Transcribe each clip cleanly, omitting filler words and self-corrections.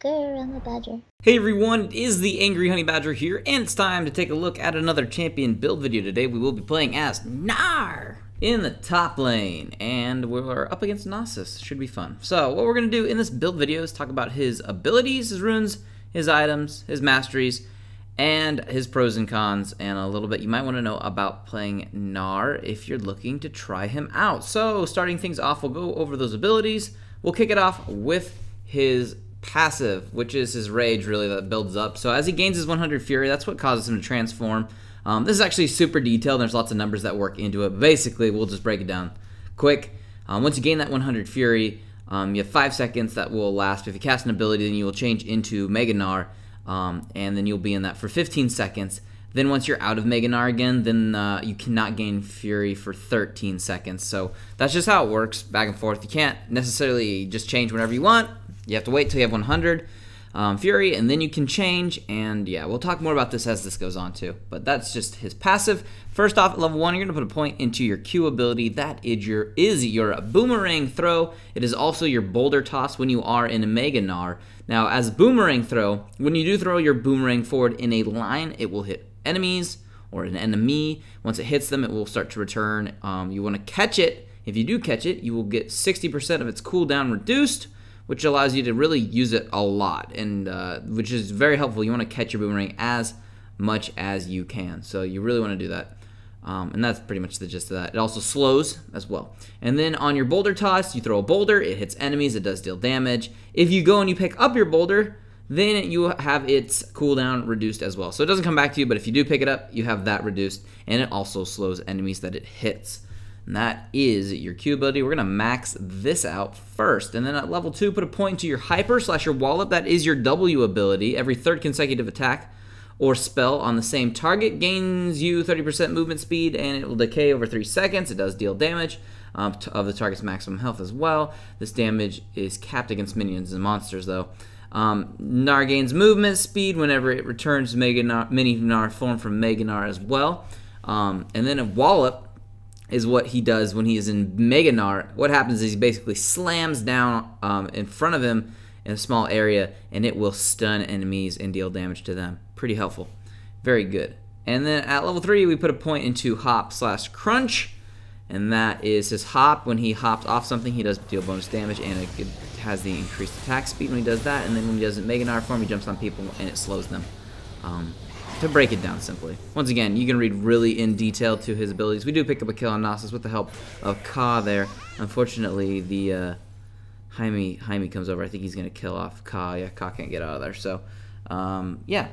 I'm the Badger. Hey everyone, it is the Angry Honey Badger here, and it's time to take a look at another champion build video. Today we will be playing as Gnar in the top lane, and we're up against Gnosis. Should be fun. So what we're going to do in this build video is talk about his abilities, his runes, his items, his masteries, and his pros and cons, and a little bit you might want to know about playing Gnar if you're looking to try him out. So starting things off, we'll go over those abilities. We'll kick it off with his passive, which is his rage really that builds up. So as he gains his 100 fury, that's what causes him to transform. This is actually super detailed. There's lots of numbers that work into it. But basically, we'll just break it down quick. Once you gain that 100 fury, you have 5 seconds that will last. If you cast an ability, then you will change into Mega Gnar, and then you'll be in that for 15 seconds. Then once you're out of Mega Gnar again, then you cannot gain fury for 13 seconds. So that's just how it works, back and forth. You can't necessarily just change whenever you want. You have to wait till you have 100 fury, and then you can change. And yeah, we'll talk more about this as this goes on too. But that's just his passive. First off, at level 1, you're going to put a point into your Q ability. That is your boomerang throw. It is also your boulder toss when you are in a Mega Gnar. Now, as boomerang throw, when you do throw your boomerang forward in a line, it will hit enemies or an enemy. Once it hits them, it will start to return. You want to catch it. If you do catch it, you will get 60% of its cooldown reduced, which allows you to really use it a lot, and which is very helpful. You want to catch your boomerang as much as you can, so you really want to do that. And that's pretty much the gist of that. It also slows as well. And then on your boulder toss, you throw a boulder, it hits enemies, it does deal damage. If you go and you pick up your boulder, then you have its cooldown reduced as well. So it doesn't come back to you, but if you do pick it up, you have that reduced, and it also slows enemies that it hits. And that is your Q ability. We're going to max this out first. And then at level 2, put a point to your Hyper / your Wallop. That is your W ability. Every third consecutive attack or spell on the same target gains you 30% movement speed, and it will decay over 3 seconds. It does deal damage of the target's maximum health as well. This damage is capped against minions and monsters, though. Gnar gains movement speed whenever it returns Mini Gnar form from Mega Gnar as well. And then a Wallop is what he does when he is in Mega Gnar. What happens is he basically slams down in front of him in a small area, and it will stun enemies and deal damage to them. Pretty helpful. Very good. And then at level 3, we put a point into Hop / Crunch, and that is his hop. When he hops off something, he does deal bonus damage, and it has the increased attack speed when he does that. And then when he does it in Mega Gnar form, he jumps on people, and it slows them. To break it down simply. Once again, you can read really in detail to his abilities. We do pick up a kill on Gnosis with the help of Ka there. Unfortunately, the Jaime comes over. I think he's going to kill off Ka. Yeah, Ka can't get out of there. So, yeah,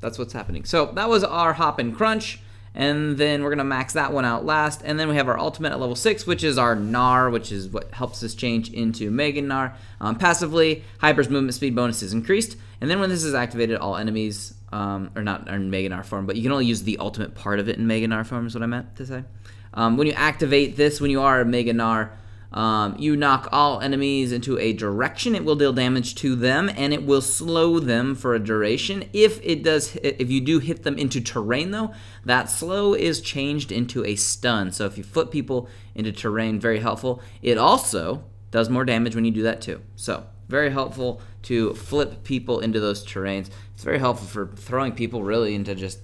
that's what's happening. So that was our Hop and Crunch. And then we're going to max that one out last. And then we have our ultimate at level 6, which is our Gnar, which is what helps us change into Mega Gnar. Passively, Hyper's movement speed bonus is increased. And then when this is activated, all enemies, or not in Mega Gnar form, but you can only use the ultimate part of it in Mega Gnar form is what I meant to say. When you activate this, when you are a Mega Gnar, you knock all enemies into a direction. It will deal damage to them, and it will slow them for a duration. If you do hit them into terrain, though, that slow is changed into a stun. So if you flip people into terrain, very helpful. It also does more damage when you do that too. So very helpful to flip people into those terrains. It's very helpful for throwing people really into just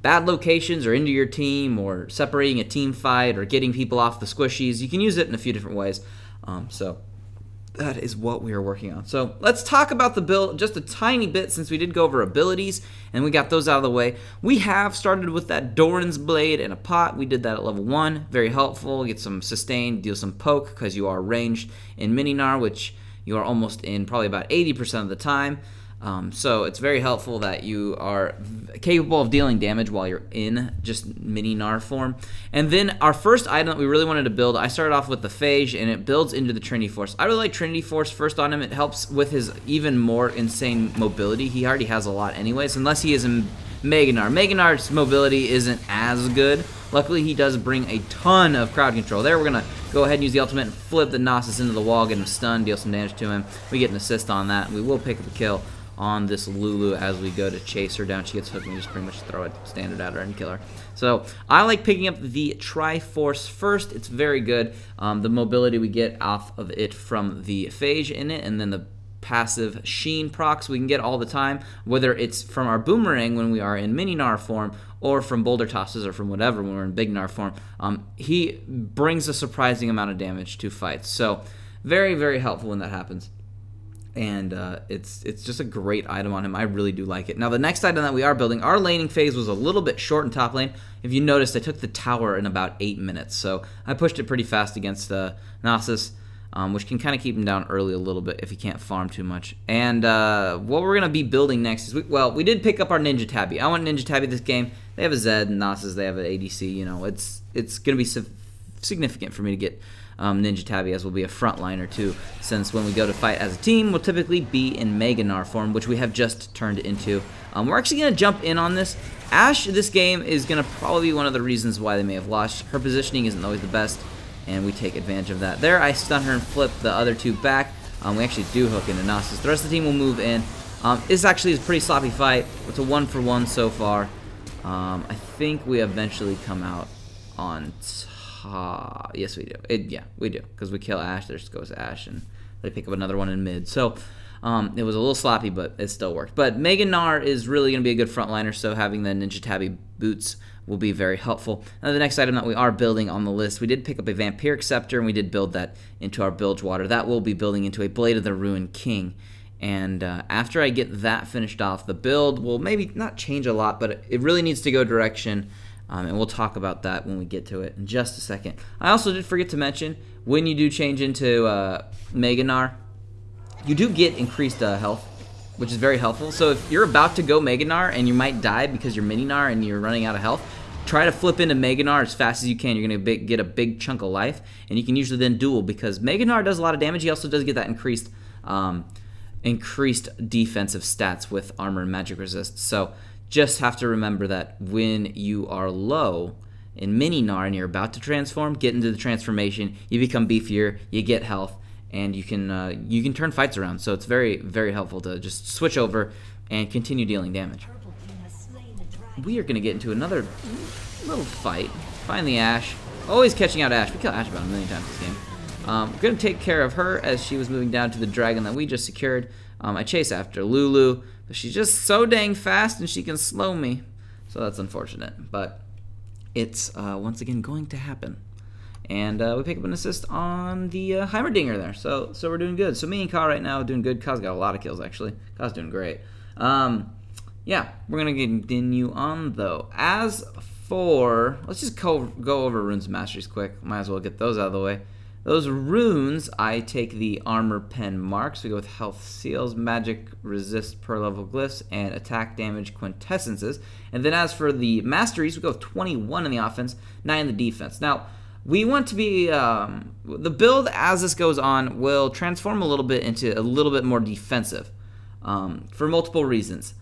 bad locations or into your team, or separating a team fight, or getting people off the squishies. You can use it in a few different ways. So that is what we are working on. So let's talk about the build just a tiny bit, since we did go over abilities and we got those out of the way. We have started with that Dorans Blade and a pot. We did that at level 1. Very helpful. Get some sustain, deal some poke, because you are ranged in Mini Gnar, which you are almost in probably about 80% of the time. So it's very helpful that you are capable of dealing damage while you're in just Mini Gnar form. And then our first item that we really wanted to build, I started off with the Phage, and it builds into the Trinity Force. I really like Trinity Force first on him. It helps with his even more insane mobility. He already has a lot anyways, unless he is in Mega Gnar. Mega Gnar's mobility isn't as good. Luckily, he does bring a ton of crowd control. There, we're going to go ahead and use the ultimate and flip the Gnosis into the wall, get him stunned, deal some damage to him. We get an assist on that, and we will pick up a kill on this Lulu as we go to chase her down. She gets hooked, and we just pretty much throw a standard at her and kill her. So I like picking up the Triforce first. It's very good. The mobility we get off of it from the Phage in it, and then the passive Sheen procs we can get all the time, whether it's from our Boomerang when we are in Mini Gnar form, or from Boulder Tosses, or from whatever when we're in Big Gnar form. He brings a surprising amount of damage to fights, so very, very helpful when that happens. And it's just a great item on him. I really do like it. Now, the next item that we are building, our laning phase was a little bit short in top lane. If you noticed, I took the tower in about 8 minutes, so I pushed it pretty fast against Nasus, which can kind of keep him down early a little bit if he can't farm too much. And what we're going to be building next is, we did pick up our Ninja Tabi. I want Ninja Tabi this game. They have a Zed, and Nasus, they have an ADC. You know, it's going to be significant for me to get Ninja Tabi, as will be a frontliner too, since when we go to fight as a team, we'll typically be in Mega Gnar form, which we have just turned into. We're actually going to jump in on this. Ashe, this game, is going to probably be one of the reasons why they may have lost. Her positioning isn't always the best, and we take advantage of that. There, I stun her and flip the other two back. We actually do hook into Nasus. The rest of the team will move in. This actually is a pretty sloppy fight. It's a 1-for-1 so far. I think we eventually come out on top. Yes, we do. Yeah, we do, because we kill Ashe. There goes Ashe, and they pick up another one in mid. So it was a little sloppy, but it still worked. But Mega Gnar is really going to be a good frontliner, so having the Ninja Tabi boots will be very helpful. Now, the next item that we are building on the list, we did pick up a Vampiric Scepter, and we did build that into our Bilgewater. That will be building into a Blade of the Ruined King. And after I get that finished off, the build will maybe not change a lot, but it really needs to go direction. And we'll talk about that when we get to it in just a second. I also did forget to mention, when you do change into Mega Gnar, you do get increased health, which is very helpful. So if you're about to go Mega Gnar and you might die because you're Mini Gnar and you're running out of health, try to flip into Mega Gnar as fast as you can. You're going to get a big chunk of life, and you can usually then duel, because Mega Gnar does a lot of damage. He also does get that increased defensive stats with armor and magic resist. So just have to remember that when you are low in Mini Gnar and you're about to transform, get into the transformation, you become beefier, you get health, and you can turn fights around. So it's very, very helpful to just switch over and continue dealing damage. We are going to get into another little fight. Find the Ashe. Always catching out Ashe. We kill Ashe about a million times this game. We're going to take care of her as she was moving down to the dragon that we just secured. I chase after Lulu, but she's just so dang fast and she can slow me. So that's unfortunate, but it's once again going to happen. And we pick up an assist on the Heimerdinger there, so we're doing good. So me and Ka right now are doing good. Ka's got a lot of kills, actually. Ka's doing great. Yeah, we're going to continue on, though. As for, let's just go over Runes and Masteries quick. Might as well get those out of the way. Those runes, I take the Armor Pen marks. We go with Health Seals, Magic Resist per level Glyphs, and Attack Damage Quintessences. And then as for the Masteries, we go with 21 in the offense, 9 in the defense. Now, we want to be, the build as this goes on will transform a little bit into a little bit more defensive for multiple reasons,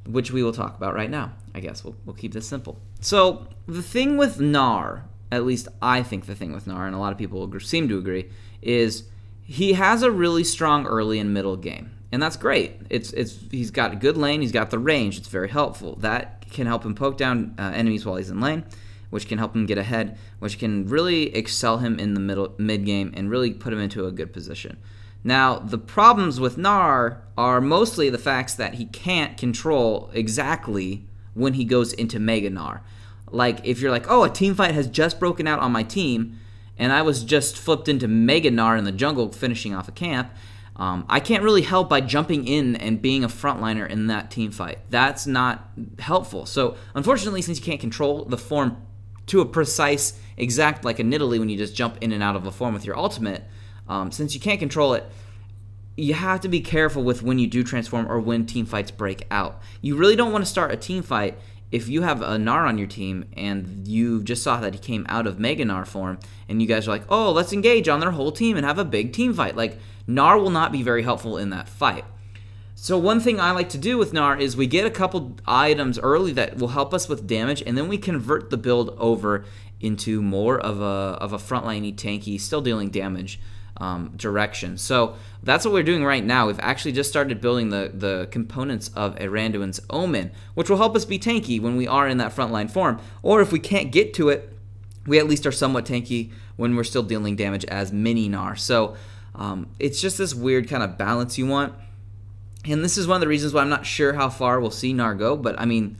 which we will talk about right now. I guess we'll keep this simple. So the thing with Gnar, at least I think the thing with Gnar, and a lot of people seem to agree, is he has a really strong early and middle game. And that's great. He's got a good lane, he's got the range, it's very helpful. That can help him poke down enemies while he's in lane, which can help him get ahead, which can really excel him in the mid game and really put him into a good position. Now, the problems with Gnar are mostly the facts that he can't control exactly when he goes into Mega Gnar. Like, if you're like, oh, a team fight has just broken out on my team, and I was just flipped into Mega Gnar in the jungle finishing off a camp, I can't really help by jumping in and being a frontliner in that team fight. That's not helpful. So, unfortunately, since you can't control the form to a precise exact, like in Nidalee when you just jump in and out of a form with your ultimate, since you can't control it, you have to be careful with when you do transform or when team fights break out. You really don't want to start a team fight if you have a Gnar on your team and you just saw that he came out of Mega Gnar form and you guys are like, oh, let's engage on their whole team and have a big team fight. Like, Gnar will not be very helpful in that fight. So one thing I like to do with Gnar is we get a couple items early that will help us with damage, and then we convert the build over into more of a frontliney, tanky, still dealing damage direction. So that's what we're doing right now. We've actually just started building the components of Eranduin's Omen, which will help us be tanky when we are in that frontline form. Or if we can't get to it, we at least are somewhat tanky when we're still dealing damage as Mini Gnar. So It's just this weird kind of balance you want. And this is one of the reasons why I'm not sure how far we'll see Gnar go, but I mean,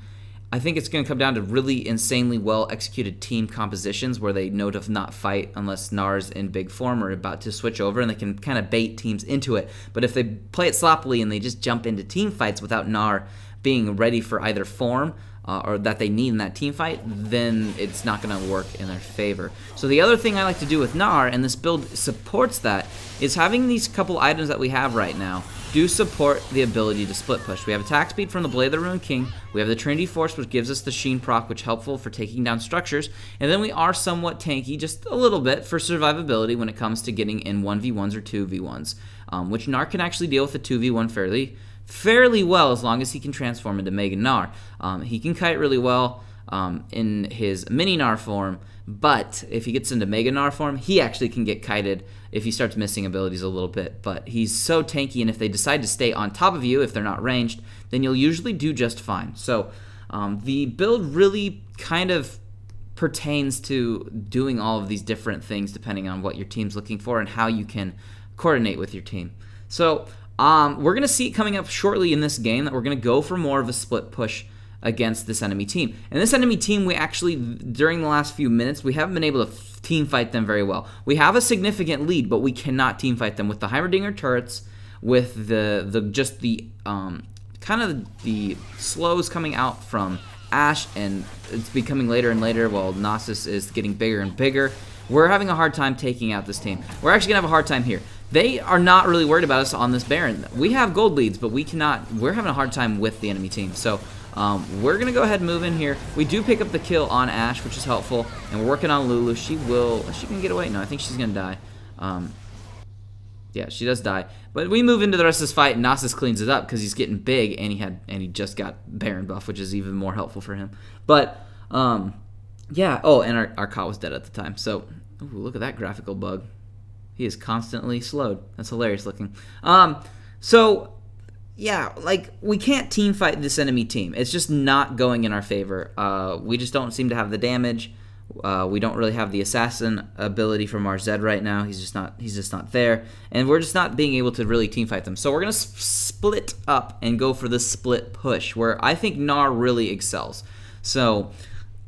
I think it's going to come down to really insanely well-executed team compositions where they know to not fight unless Gnar's in big form or about to switch over, and they can kind of bait teams into it. But if they play it sloppily and they just jump into team fights without Gnar being ready for either form or that they need in that team fight, then it's not going to work in their favor. So the other thing I like to do with Gnar, and this build supports that, is having these couple items that we have right now do support the ability to split push. We have attack speed from the Blade of the Ruined King, we have the Trinity Force, which gives us the Sheen proc, which is helpful for taking down structures, and then we are somewhat tanky, just a little bit, for survivability when it comes to getting in 1v1s or 2v1s, which Gnar can actually deal with a 2v1 fairly well as long as he can transform into Mega Gnar. He can kite really well in his mini Gnar form, but if he gets into Mega Gnar form, he actually can get kited if he starts missing abilities a little bit. But he's so tanky, and if they decide to stay on top of you, if they're not ranged, then you'll usually do just fine. So the build really kind of pertains to doing all of these different things depending on what your team's looking for and how you can coordinate with your team. So we're going to see it coming up shortly in this game that we're going to go for more of a split push against this enemy team. And this enemy team, we actually, during the last few minutes, we haven't been able to team fight them very well. We have a significant lead, but we cannot team fight them with the Heimerdinger turrets, with the kind of the slows coming out from Ashe, and it's becoming later and later while Gnosis is getting bigger and bigger. We're having a hard time taking out this team. We're actually going to have a hard time here. They are not really worried about us on this Baron. We have gold leads, but we cannot. We're having a hard time with the enemy team. So we're going to go ahead and move in here. We do pick up the kill on Ashe, which is helpful, and we're working on Lulu. She can get away. No, I think she's going to die. Yeah, she does die. But we move into the rest of this fight, and Gnosis cleans it up because he's getting big, and he just got Baron buff, which is even more helpful for him. But yeah. Oh, and our Ka was dead at the time. So ooh, look at that graphical bug. He is constantly slowed. That's hilarious looking. So yeah, like, we can't team fight this enemy team. It's just not going in our favor. We just don't seem to have the damage. We don't really have the assassin ability from our Zed right now. He's just not there, and we're just not being able to really team fight them. So we're gonna split up and go for the split push, where I think Gnar really excels. So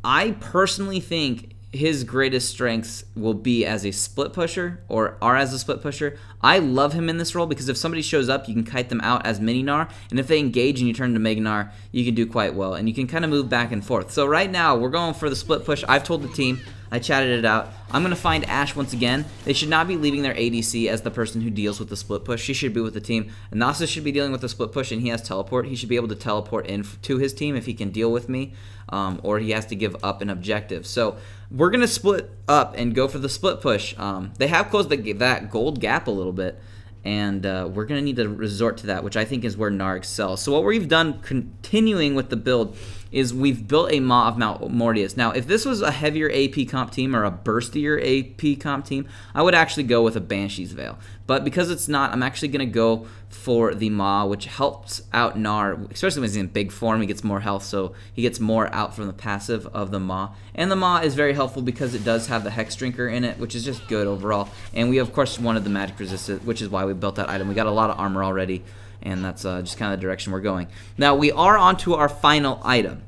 I personally think his greatest strengths will be as a split pusher, or are as a split pusher. I love him in this role because if somebody shows up, you can kite them out as mini Gnar, and if they engage and you turn into Mega Gnar, you can do quite well, and you can kind of move back and forth. So right now, we're going for the split push. I've told the team, I chatted it out. I'm going to find Ashe once again. They should not be leaving their ADC as the person who deals with the split push. She should be with the team. Gnosis should be dealing with the split push, and he has teleport. He should be able to teleport in to his team if he can deal with me, or he has to give up an objective. So we're going to split up and go for the split push. They have closed that gold gap a little bit, and we're going to need to resort to that, which I think is where Gnar excels. So what we've done, continuing with the build, is we've built a Maw of Malmortius. Now, if this was a heavier AP comp team or a burstier AP comp team, I would actually go with a Banshees Veil. But because it's not, I'm actually going to go for the Maw, which helps out Gnar, especially when he's in big form. He gets more health, so he gets more out from the passive of the Maw. And the Maw is very helpful because it does have the Hex Drinker in it, which is just good overall. And we, of course, wanted the magic resistant, which is why we built that item. We got a lot of armor already, and that's just kind of the direction we're going. Now, we are on to our final item,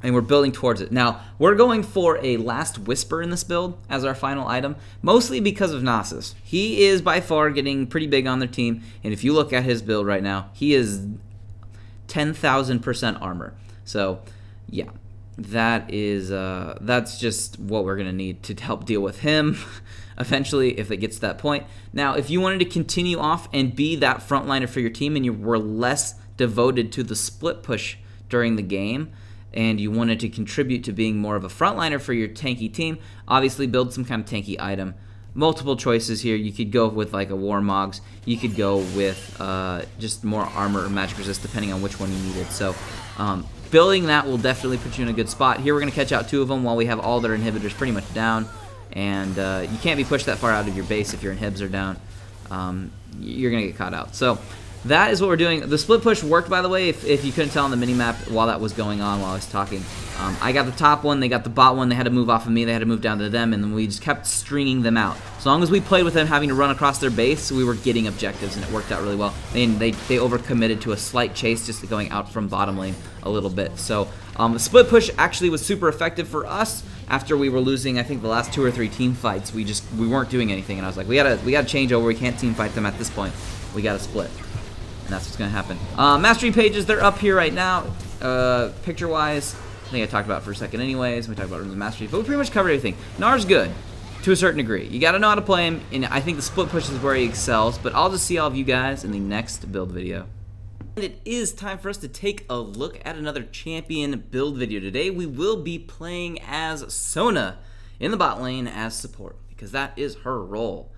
and we're building towards it. Now, we're going for a Last Whisper in this build as our final item, mostly because of Gnosis. He is by far getting pretty big on their team, and if you look at his build right now, he is 10,000% armor. So, yeah, that's just what we're going to need to help deal with him eventually if it gets to that point. Now, if you wanted to continue off and be that frontliner for your team and you were less devoted to the split push during the game, and you wanted to contribute to being more of a frontliner for your tanky team, obviously build some kind of tanky item. Multiple choices here. You could go with like a Warmogs. You could go with just more armor or magic resist, depending on which one you needed. So building that will definitely put you in a good spot. Here we're going to catch out 2 of them while we have all their inhibitors pretty much down. And you can't be pushed that far out of your base if your inhibs are down. You're going to get caught out. So that is what we're doing. The split push worked, by the way, if you couldn't tell on the mini-map while that was going on, while I was talking. I got the top one, they got the bot one, they had to move off of me, they had to move down to them, and then we just kept stringing them out. As long as we played with them having to run across their base, we were getting objectives, and it worked out really well. And they overcommitted to a slight chase, just going out from bottom lane a little bit. So the split push actually was super effective for us. After we were losing, I think, the last 2 or 3 team fights, we weren't doing anything, and I was like, we gotta change over. We can't team fight them at this point. We gotta split. And that's what's going to happen. Mastery pages, they're up here right now. Picture-wise, I think I talked about it for a second anyways. We talked about the mastery, but we pretty much covered everything. Gnar's good, to a certain degree. You got to know how to play him, and I think the split push is where he excels, but I'll just see all of you guys in the next build video. And it is time for us to take a look at another champion build video. Today, we will be playing as Sona in the bot lane as support, because that is her role.